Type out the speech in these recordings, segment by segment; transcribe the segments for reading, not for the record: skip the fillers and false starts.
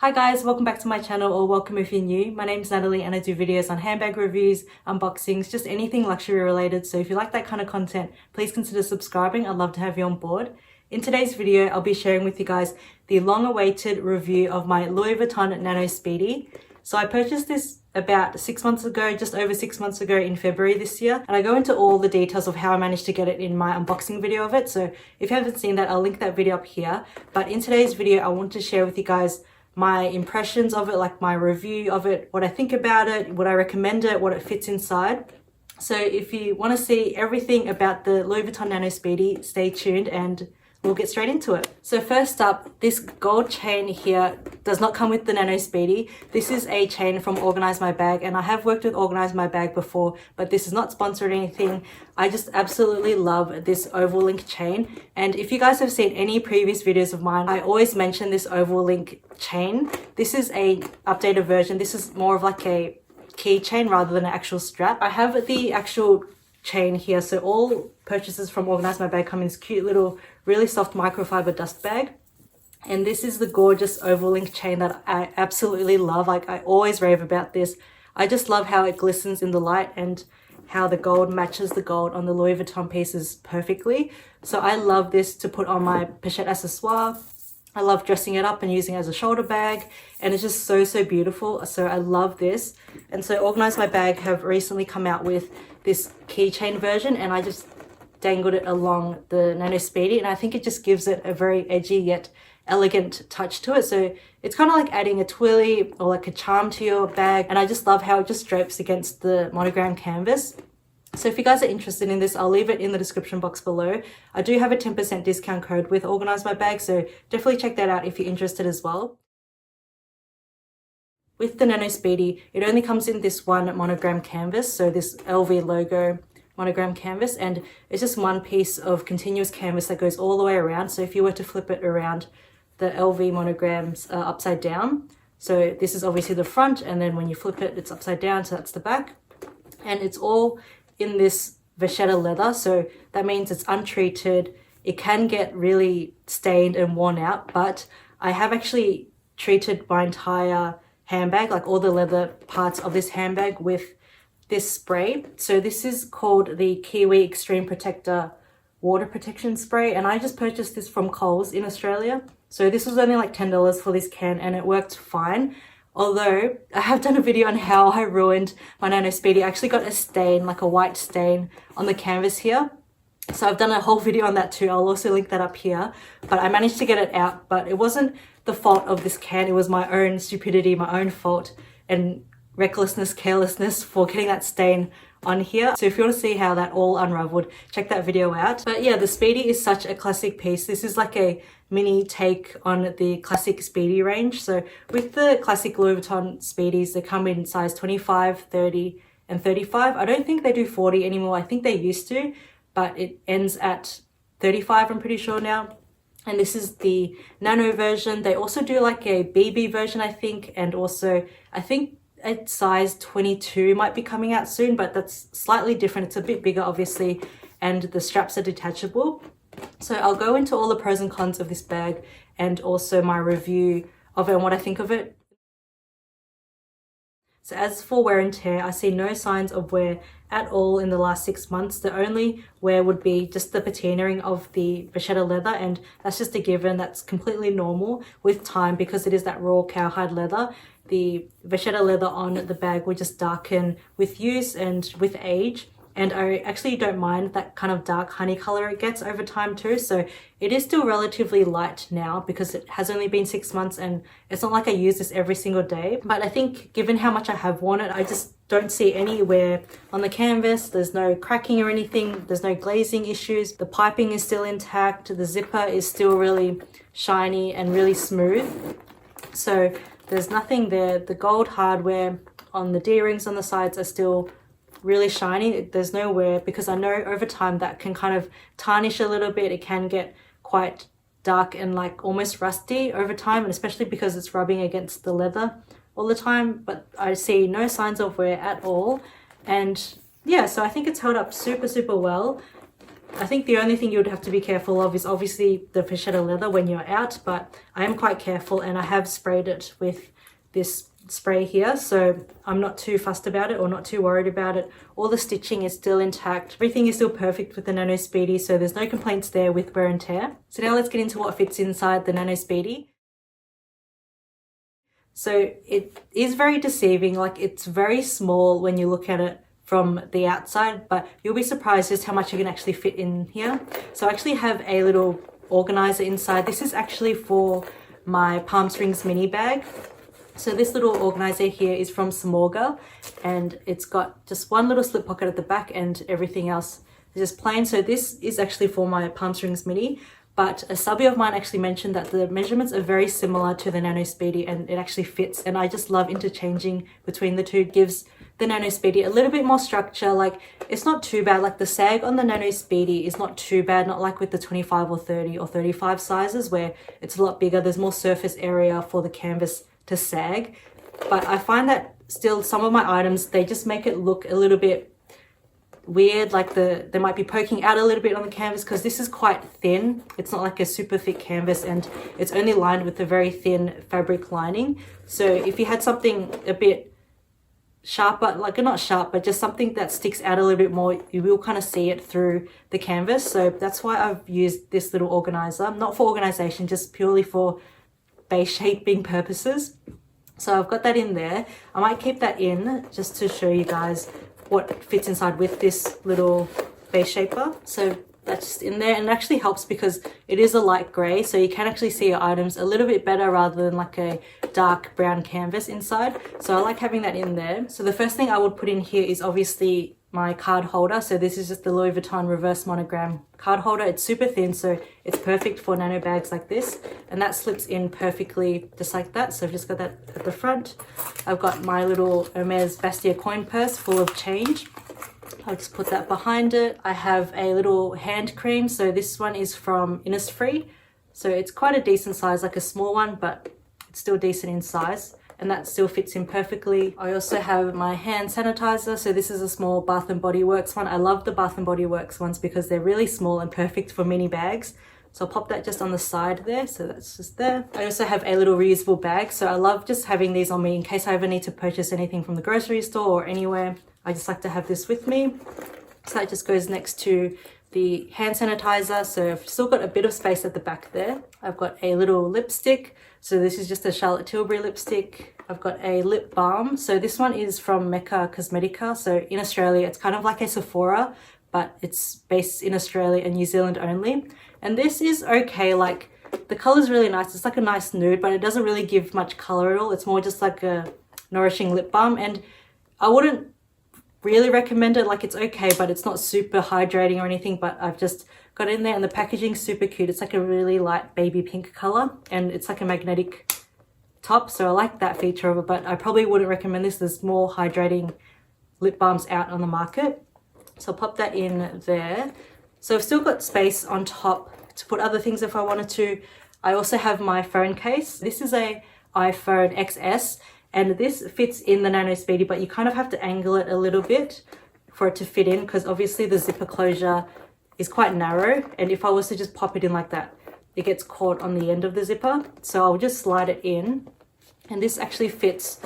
Hi guys, welcome back to my channel, or welcome if you're new. My name's Natalie and I do videos on handbag reviews, unboxings, just anything luxury related. So if you like that kind of content, please consider subscribing. I'd love to have you on board. In today's video, I'll be sharing with you guys the long-awaited review of my Louis Vuitton Nano Speedy. So I purchased this about 6 months ago, just over 6 months ago in February this year. And I go into all the details of how I managed to get it in my unboxing video of it. So if you haven't seen that, I'll link that video up here. But in today's video, I want to share with you guys my impressions of it, like my review of it, what I think about it, would I recommend it, what it fits inside. So if you want to see everything about the Louis Vuitton Nano Speedy, stay tuned and we'll get straight into it. So first up, this gold chain here does not come with the Nano Speedy. This is a chain from Organize My Bag, and I have worked with Organize My Bag before, but this is not sponsored or anything. I just absolutely love this oval link chain. And if you guys have seen any previous videos of mine, I always mention this oval link chain. This is a updated version. This is more of like a keychain rather than an actual strap. I have the actual chain here, so all purchases from Organize My Bag come in this cute little really soft microfiber dust bag, and this is the gorgeous oval link chain that I absolutely love. Like, I always rave about this. I just love how it glistens in the light and how the gold matches the gold on the Louis Vuitton pieces perfectly. So I love this to put on my pochette accessoire. I love dressing it up and using it as a shoulder bag, and it's just so beautiful. So I love this. And so Organize My Bag have recently come out with this keychain version, and I just dangled it along the Nano Speedy, and I think it just gives it a very edgy yet elegant touch to it. So it's kind of like adding a twilly or like a charm to your bag, and I just love how it just drapes against the monogram canvas. So if you guys are interested in this, I'll leave it in the description box below. I do have a 10% discount code with Organize My Bag, so definitely check that out if you're interested as well. With the Nano Speedy, it only comes in this one monogram canvas, so this LV logo monogram canvas, and it's just one piece of continuous canvas that goes all the way around. So if you were to flip it around, the LV monograms are upside down. So this is obviously the front, and then when you flip it, it's upside down, so that's the back. And it's all in this vachetta leather, so that means it's untreated. It can get really stained and worn out, but I have actually treated my entire handbag, like all the leather parts of this handbag, with this spray. So this is called the Kiwi Extreme Protector Water Protection Spray, and I just purchased this from Coles in Australia. So this was only like $10 for this can, and it worked fine. Although I have done a video on how I ruined my Nano Speedy. I actually got a stain, like a white stain on the canvas here. So I've done a whole video on that too. I'll also link that up here. But I managed to get it out, but it wasn't the fault of this can. It was my own stupidity, my own fault, and recklessness, carelessness for getting that stain on here. So if you want to see how that all unraveled, check that video out. But yeah, the Speedy is such a classic piece. This is like a mini take on the classic Speedy range. So with the classic Louis Vuitton Speedys, they come in size 25, 30 and 35. I don't think they do 40 anymore. I think they used to, but it ends at 35, I'm pretty sure now. And this is the nano version. They also do like a BB version, I think, and also I think a size 22 might be coming out soon, but that's slightly different. It's a bit bigger, obviously, and the straps are detachable. So I'll go into all the pros and cons of this bag and also my review of it and what I think of it. So as for wear and tear, I see no signs of wear at all in the last 6 months. The only wear would be just the patinaing of the vachetta leather, and that's just a given. That's completely normal with time because it is that raw cowhide leather. The vachetta leather on the bag will just darken with use and with age. And I actually don't mind that kind of dark honey color it gets over time too. So it is still relatively light now because it has only been 6 months, and it's not like I use this every single day. But I think given how much I have worn it, I just don't see any wear on the canvas. There's no cracking or anything. There's no glazing issues. The piping is still intact. The zipper is still really shiny and really smooth. So there's nothing there. The gold hardware on the D-rings on the sides are still really shiny. There's no wear, because I know over time that can kind of tarnish a little bit. It can get quite dark and like almost rusty over time, and especially because it's rubbing against the leather all the time. But I see no signs of wear at all. And yeah, so I think it's held up super well. I think the only thing you would have to be careful of is obviously the vachetta leather when you're out, but I am quite careful and I have sprayed it with this spray here, so I'm not too fussed about it or not too worried about it. All the stitching is still intact. Everything is still perfect with the Nano Speedy, so there's no complaints there with wear and tear. So now let's get into what fits inside the Nano Speedy. So it is very deceiving, like it's very small when you look at it from the outside, but you'll be surprised just how much you can actually fit in here. So I actually have a little organizer inside. This is actually for my palm strings mini bag. So this little organizer here is from Samorga, and it's got just one little slip pocket at the back and everything else is just plain. So this is actually for my palm strings mini, but a subby of mine actually mentioned that the measurements are very similar to the Nano Speedy and it actually fits, and I just love interchanging between the two. It gives the Nano Speedy a little bit more structure. Like it's not too bad, like the sag on the Nano Speedy is not too bad, not like with the 25 or 30 or 35 sizes where it's a lot bigger, there's more surface area for the canvas to sag. But I find that still some of my items, they just make it look a little bit weird, like they might be poking out a little bit on the canvas because this is quite thin. It's not like a super thick canvas and it's only lined with a very thin fabric lining. So if you had something a bit sharper, like not sharp, but just something that sticks out a little bit more, you will kind of see it through the canvas. So that's why I've used this little organizer, not for organization, just purely for base shaping purposes. So I've got that in there. I might keep that in just to show you guys what fits inside with this little base shaper. So that's just in there, and it actually helps because it is a light gray, so you can actually see your items a little bit better rather than like a dark brown canvas inside. So I like having that in there. So the first thing I would put in here is obviously my card holder. So this is just the Louis Vuitton reverse monogram card holder. It's super thin, so it's perfect for nano bags like this, and that slips in perfectly just like that. So I've just got that at the front. I've got my little Hermes Bastia coin purse full of change. I'll just put that behind it. I have a little hand cream. So this one is from Innisfree. So it's quite a decent size, like a small one, but it's still decent in size, and that still fits in perfectly. I also have my hand sanitizer. So this is a small Bath & Body Works one. I love the Bath & Body Works ones because they're really small and perfect for mini bags. So I'll pop that just on the side there. So that's just there. I also have a little reusable bag. So I love just having these on me in case I ever need to purchase anything from the grocery store or anywhere. I just like to have this with me. So that just goes next to the hand sanitizer. So I've still got a bit of space at the back there. I've got a little lipstick. So this is just a Charlotte Tilbury lipstick. I've got a lip balm. So this one is from Mecca Cosmetica. So in Australia, it's kind of like a Sephora, but it's based in Australia and New Zealand only. And this is okay. Like the color is really nice. It's like a nice nude, but it doesn't really give much color at all. It's more just like a nourishing lip balm. And I wouldn't really recommend it. Like it's okay, but it's not super hydrating or anything, but I've just got it in there, and the packaging's super cute. It's like a really light baby pink color, and it's like a magnetic top, so I like that feature of it, but I probably wouldn't recommend this. There's more hydrating lip balms out on the market. So I'll pop that in there. So I've still got space on top to put other things if I wanted to. I also have my phone case. This is a iPhone XS, and this fits in the Nano Speedy, but you kind of have to angle it a little bit for it to fit in, because obviously the zipper closure is quite narrow, and if I was to just pop it in like that, it gets caught on the end of the zipper. So I'll just slide it in, and this actually fits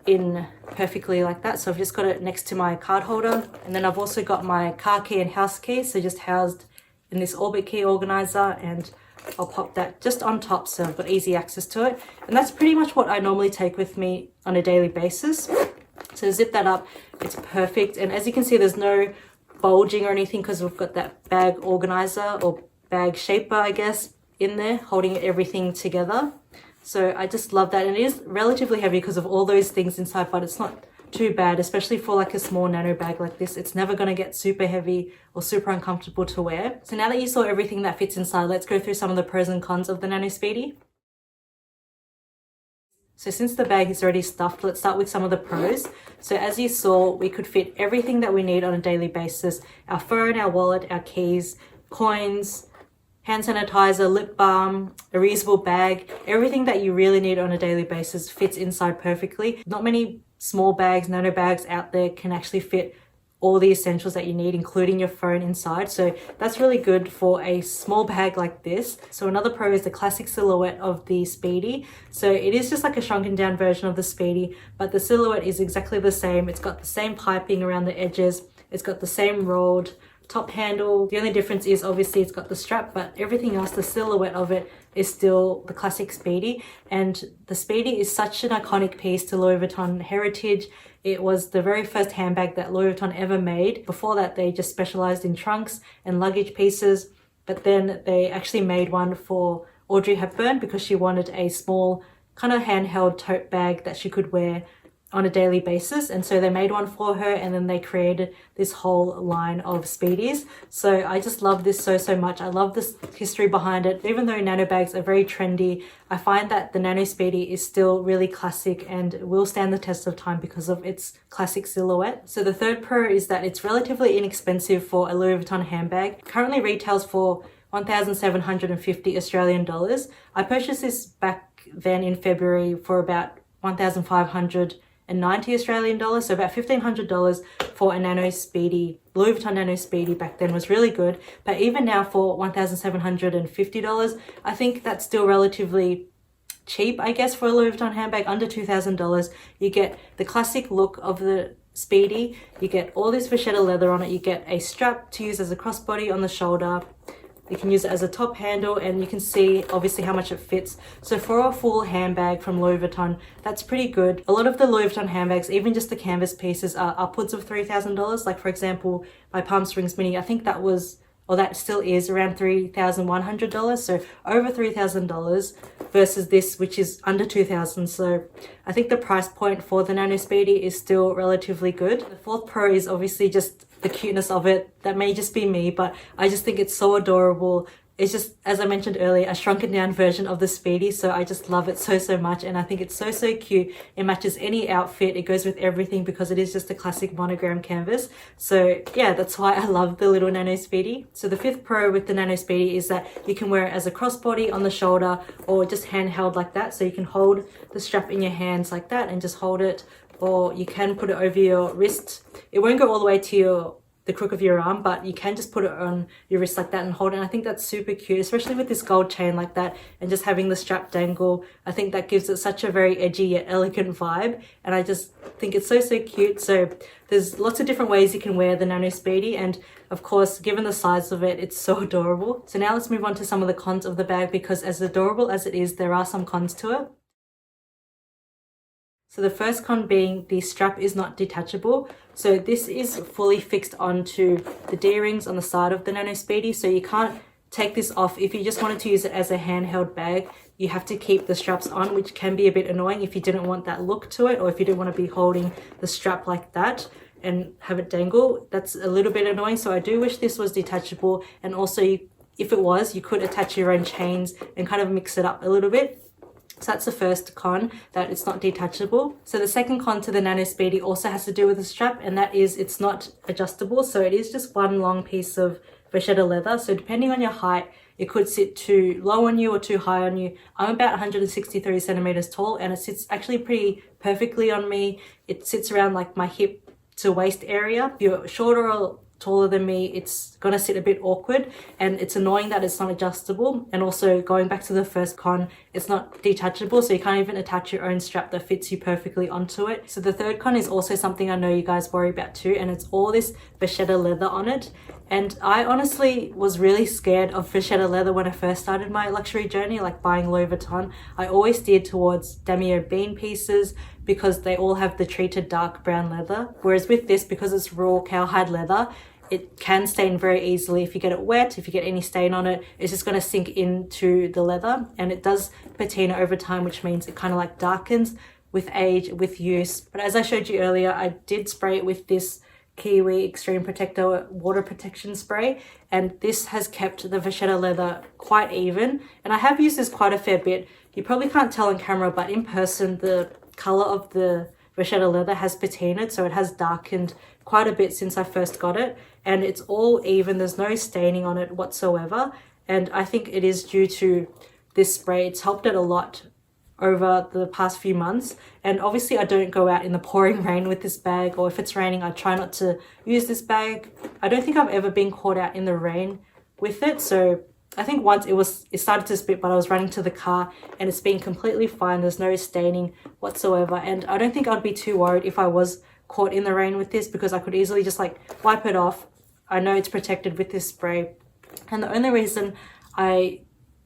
in perfectly like that. So I've just got it next to my card holder, and then I've also got my car key and house key, so just housed in this Orbit key organizer, and I'll pop that just on top so I've got easy access to it. And that's pretty much what I normally take with me on a daily basis. So zip that up, it's perfect. And as you can see, there's no bulging or anything because we've got that bag organizer or bag shaper, I guess, in there holding everything together. So I just love that. And it is relatively heavy because of all those things inside, but it's not too bad, especially for like a small nano bag like this. It's never going to get super heavy or super uncomfortable to wear. So now that you saw everything that fits inside, let's go through some of the pros and cons of the Nano Speedy. So since the bag is already stuffed, let's start with some of the pros. So as you saw, we could fit everything that we need on a daily basis: our phone, our wallet, our keys, coins, hand sanitizer, lip balm, a reusable bag. Everything that you really need on a daily basis fits inside perfectly. Not many small bags, nano bags out there can actually fit all the essentials that you need, including your phone inside. So that's really good for a small bag like this. So another pro is the classic silhouette of the Speedy. So it is just like a shrunken down version of the Speedy, but the silhouette is exactly the same. It's got the same piping around the edges. It's got the same rolled top handle. The only difference is obviously it's got the strap, but everything else, the silhouette of it is still the classic Speedy. And the Speedy is such an iconic piece to Louis Vuitton heritage. It was the very first handbag that Louis Vuitton ever made. Before that, they just specialized in trunks and luggage pieces, but then they actually made one for Audrey Hepburn because she wanted a small kind of handheld tote bag that she could wear on a daily basis, and so they made one for her, and then they created this whole line of Speedies. So I just love this so much. I love this history behind it. Even though nano bags are very trendy, I find that the Nano Speedy is still really classic and will stand the test of time because of its classic silhouette. So the third pro is that it's relatively inexpensive for a Louis Vuitton handbag. It currently retails for 1,750 Australian dollars. I purchased this back then in February for about 1,590 Australian dollars, so about $1,500 for a Nano Speedy. Louis Vuitton Nano Speedy back then was really good, but even now for $1,750, I think that's still relatively cheap, I guess, for a Louis Vuitton handbag. Under $2,000, you get the classic look of the Speedy, you get all this vachetta leather on it, you get a strap to use as a crossbody on the shoulder. You can use it as a top handle, and you can see obviously how much it fits. So for a full handbag from Louis Vuitton, that's pretty good. A lot of the Louis Vuitton handbags, even just the canvas pieces, are upwards of $3,000. Like for example, my Palm Springs Mini, I think that was, or that still is, around $3,100. So over $3,000 versus this, which is under $2,000. So I think the price point for the Nano Speedy is still relatively good. The fourth pro is obviously just the cuteness of it. That may just be me, but I just think it's so adorable. It's just, as I mentioned earlier, a shrunken down version of the Speedy, so I just love it so much, and I think it's so cute. It matches any outfit, it goes with everything because it is just a classic monogram canvas. So yeah, that's why I love the little Nano Speedy. So the fifth pro with the Nano Speedy is that you can wear it as a crossbody on the shoulder or just handheld like that. So you can hold the strap in your hands like that and just hold it, or you can put it over your wrist. It won't go all the way to the crook of your arm, but you can just put it on your wrist like that and hold it. And I think that's super cute, especially with this gold chain like that and just having the strap dangle. I think that gives it such a very edgy yet elegant vibe, and I just think it's so cute. So there's lots of different ways you can wear the Nano Speedy, and of course, given the size of it, it's so adorable. So now let's move on to some of the cons of the bag, because as adorable as it is, there are some cons to it. So the first con being the strap is not detachable. So this is fully fixed onto the D-rings on the side of the Nano Speedy. So you can't take this off. If you just wanted to use it as a handheld bag, you have to keep the straps on, which can be a bit annoying if you didn't want that look to it, or if you didn't want to be holding the strap like that and have it dangle. That's a little bit annoying. So I do wish this was detachable. And also, if it was, you could attach your own chains and kind of mix it up a little bit. So that's the first con, that it's not detachable. So the second con to the Nano Speedy also has to do with the strap, and that is it's not adjustable. So it is just one long piece of vachetta leather. So depending on your height, it could sit too low on you or too high on you. I'm about 163 centimeters tall, and it sits actually pretty perfectly on me. It sits around like my hip to waist area. If you're shorter or taller than me, it's gonna sit a bit awkward, and it's annoying that it's not adjustable. And also, going back to the first con, it's not detachable, so you can't even attach your own strap that fits you perfectly onto it. So the third con is also something I know you guys worry about too, and it's all this vachetta leather on it. And I honestly was really scared of vachetta leather when I first started my luxury journey, like buying Louis Vuitton. I always steered towards damier bean pieces because they all have the treated dark brown leather. Whereas with this, because it's raw cowhide leather, it can stain very easily. If you get it wet, if you get any stain on it, it's just going to sink into the leather, and it does patina over time, which means it kind of like darkens with age, with use. But as I showed you earlier, I did spray it with this Kiwi Extreme Protector water protection spray, and this has kept the vachetta leather quite even. And I have used this quite a fair bit. You probably can't tell on camera, but in person, the color of the vachetta leather has patinaed, so it has darkened quite a bit since I first got it, and it's all even. There's no staining on it whatsoever, and I think it is due to this spray. It's helped it a lot over the past few months. And obviously I don't go out in the pouring rain with this bag, or if it's raining I try not to use this bag. I don't think I've ever been caught out in the rain with it. So I think once it started to spit, but I was running to the car and it's been completely fine. There's no staining whatsoever, and I don't think I'd be too worried if I was caught in the rain with this, because I could easily just like wipe it off. I know it's protected with this spray. And the only reason I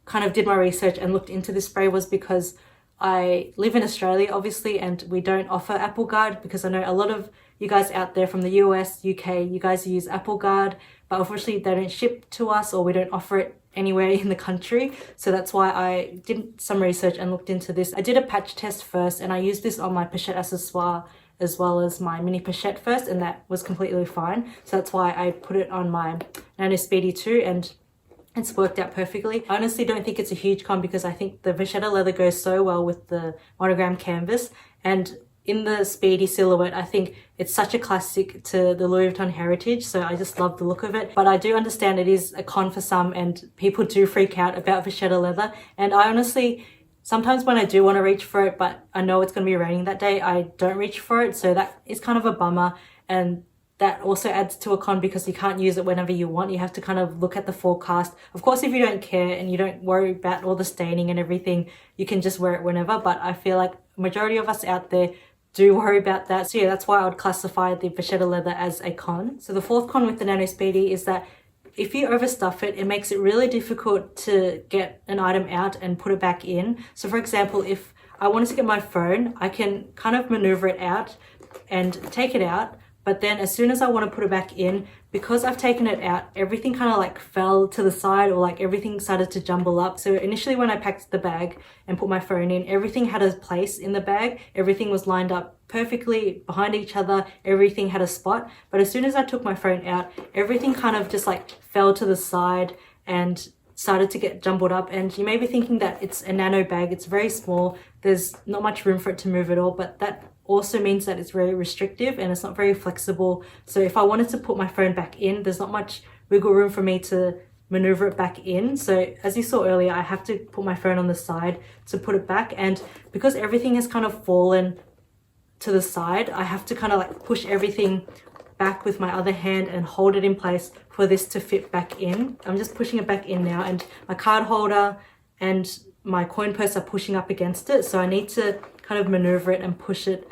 kind of did my research and looked into this spray was because I live in Australia, obviously, and we don't offer Apple Guard, because I know a lot of you guys out there from the US, UK, you guys use Apple Guard, but unfortunately they don't ship to us, or we don't offer it anywhere in the country. So that's why I did some research and looked into this. I did a patch test first, and I used this on my pochette accessoire as well as my mini pochette first, and that was completely fine. So that's why I put it on my Nano Speedy too, and it's worked out perfectly. I honestly don't think it's a huge con, because I think the vachetta leather goes so well with the monogram canvas, and in the Speedy silhouette I think it's such a classic to the Louis Vuitton heritage, so I just love the look of it. But I do understand it is a con for some, and people do freak out about vachetta leather, and I honestly, sometimes when I do want to reach for it but I know it's going to be raining that day, I don't reach for it. So that is kind of a bummer, and that also adds to a con because you can't use it whenever you want. You have to kind of look at the forecast. Of course, if you don't care and you don't worry about all the staining and everything, you can just wear it whenever. But I feel like majority of us out there do worry about that. So yeah, that's why I would classify the vachetta leather as a con. So the fourth con with the Nano Speedy is that if you overstuff it, it makes it really difficult to get an item out and put it back in. So for example, if I wanted to get my phone, I can kind of maneuver it out and take it out. But then as soon as I want to put it back in, because I've taken it out, everything kind of like fell to the side, or like everything started to jumble up. So initially when I packed the bag and put my phone in, everything had a place in the bag. Everything was lined up perfectly behind each other. Everything had a spot. But as soon as I took my phone out, everything kind of just like fell to the side and started to get jumbled up. And you may be thinking that it's a nano bag, it's very small, there's not much room for it to move at all, but that also means that it's very restrictive and it's not very flexible. So if I wanted to put my phone back in, there's not much wiggle room for me to maneuver it back in. So as you saw earlier, I have to put my phone on the side to put it back, and because everything has kind of fallen to the side, I have to kind of like push everything back with my other hand and hold it in place for this to fit back in. I'm just pushing it back in now, and my card holder and my coin purse are pushing up against it, so I need to kind of maneuver it and push it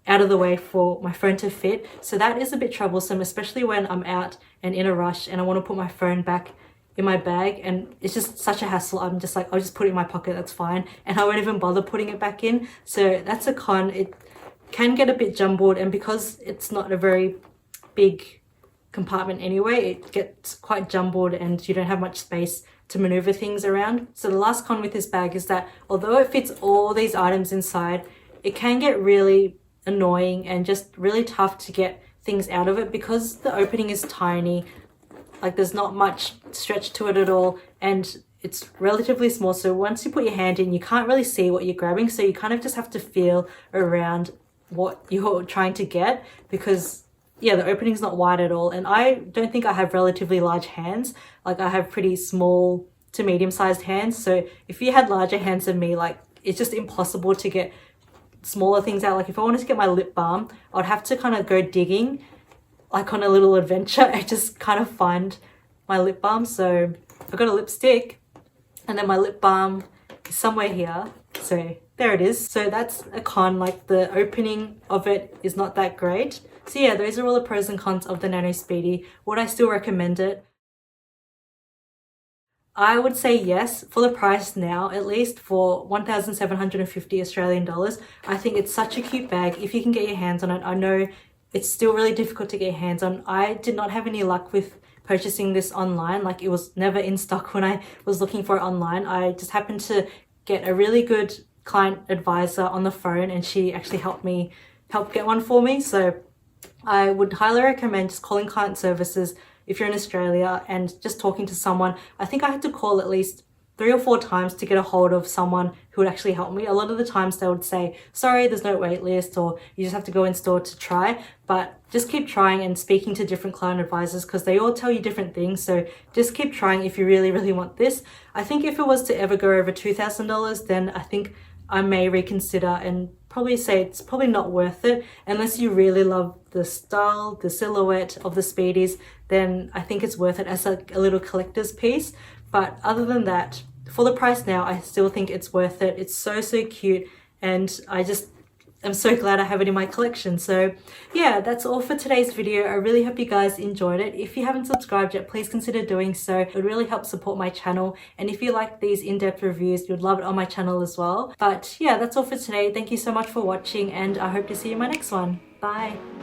out of the way for my phone to fit. So that is a bit troublesome, especially when I'm out and in a rush and I want to put my phone back in my bag, and it's just such a hassle. I'm just like, I'll just put it in my pocket, that's fine, and I won't even bother putting it back in. So that's a con. It can get a bit jumbled, and because it's not a very big compartment anyway, it gets quite jumbled and you don't have much space to maneuver things around. So the last con with this bag is that although it fits all these items inside, it can get really annoying and just really tough to get things out of it, because the opening is tiny. Like there's not much stretch to it at all, and it's relatively small. So once you put your hand in, you can't really see what you're grabbing, so you kind of just have to feel around what you're trying to get, because yeah, the opening's not wide at all. And I don't think I have relatively large hands. Like I have pretty small to medium-sized hands, so if you had larger hands than me, like it's just impossible to get smaller things out. Like if I wanted to get my lip balm, I'd have to kind of go digging like on a little adventure and just kind of find my lip balm. So I've got a lipstick, and then my lip balm is somewhere here, so there it is. So that's a con, like the opening of it is not that great. So yeah, those are all the pros and cons of the Nano Speedy. Would I still recommend it? I would say yes, for the price now, at least for 1,750 Australian dollars. I think it's such a cute bag if you can get your hands on it. I know it's still really difficult to get your hands on. I did not have any luck with purchasing this online. Like it was never in stock when I was looking for it online. I just happened to get a really good client advisor on the phone, and she actually helped get one for me. So I would highly recommend just calling client services if you're in Australia and just talking to someone. I think I had to call at least 3 or 4 times to get a hold of someone who would actually help me. A lot of the times they would say, sorry, there's no wait list, or you just have to go in store to try. But just keep trying and speaking to different client advisors, because they all tell you different things. So just keep trying if you really, really want this. I think if it was to ever go over $2,000, then I think I may reconsider and probably say it's probably not worth it unless you really love the style, the silhouette of the Speedys. Then I think it's worth it as a little collector's piece. But other than that, for the price now, I still think it's worth it. It's so cute, and I'm so glad I have it in my collection. So yeah, that's all for today's video. I really hope you guys enjoyed it. If you haven't subscribed yet, please consider doing so. It would really help support my channel. And if you like these in-depth reviews, you'd love it on my channel as well. But yeah, that's all for today. Thank you so much for watching, and I hope to see you in my next one. Bye.